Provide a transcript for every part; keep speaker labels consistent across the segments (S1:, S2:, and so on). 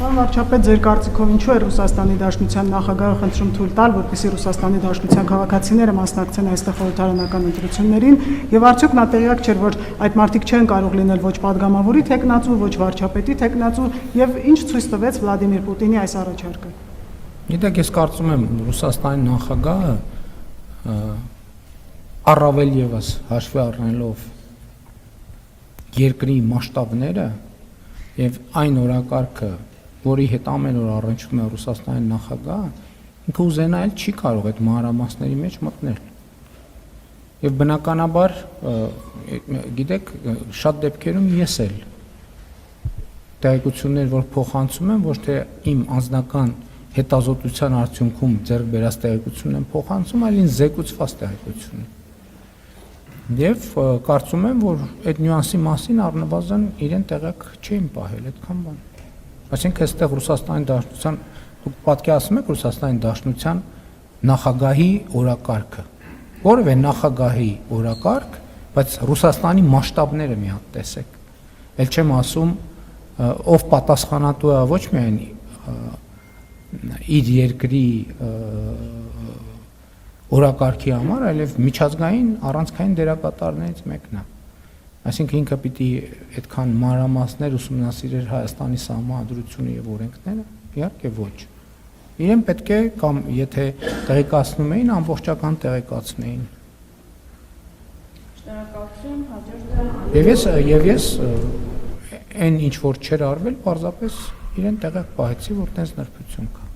S1: Պարոն վարչապետ, ձեր կարծիքով ինչու է Ռուսաստանի Դաշնության նախագահը խնդրում թույլ տալ, որպեսզի Ռուսաստանի Դաշնության քաղաքացիները մասնակցեն այստեղ խորհրդարանական ընտրություններին, եւ արդյոք նա տեղյակ չէր, որ այդ մարդիկ չեն կարող լինել ոչ падգամավորի թեկնածու, ոչ վարչապետի թեկնածու, եւ ինչ ցույց տվեց Վլադիմիր Պուտինի այս առաջարկը։
S2: Գիտեք, ես կարծում եմ Ռուսաստանի նախագահը առավել եւս հաշվի առնելով երկրի մասշտաբները եւ այն օրակարգը, որի հետ ամեն օր առնչվում է Ռուսաստանի նախագահը, ինքը ուզենա էլ չի կարող այդ մանրամասների մեջ մտնել։ Եվ բնականաբար, գիտեք, շատ դեպքերում ես էլ տեղեկություններ, որ փոխանցում եմ, ոչ թե իմ անձնական հետազոտության արդյունքում ձեռք բերած տեղեկությունն եմ փոխանցում, այլ ինձ զեկուցված տեղեկություն։ Եվ կարծում եմ, որ այդ նյուանսի մասին առնվազն իրեն տեղյակ չէին պահել այդքան բան։ Այսինքն այստեղ Ռուսաստանի Դաշնության, դուք պատկերացնում եք Ռուսաստանի Դաշնության նախագահի օրակարգը, որևէ նախագահի օրակարգ, բայց Ռուսաստանի մասշտաբները մի հատ տեսեք։ Էլ չեմ ասում, ով պատասխանատու է ոչ միայն իր երկրի օրակարգի համար, այլև միջազգային առանցքային դերակատարներից մեկն է։ Այսինքն ինքը պիտի այդքան մանրամասներ ուսումնասիրեր Հայաստանի սահմանադրությունը եւ օրենքները, իհարկե ոչ։ Իրեն պետք է կամ եթե տեղեկացնում էին, ամբողջական տեղեկացնեին։
S3: Շնորհակալություն, հաջորդը։
S2: Եվ ես այն ինչ որ չէր արվել, պարզապես իրեն տեղյակ պահեցի, որ տես նրբություն կա։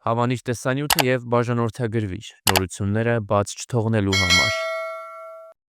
S4: Հավանիչ տեսանյութը եւ բաժանորդագրվիչ նորությունները բաց չթողնելու համար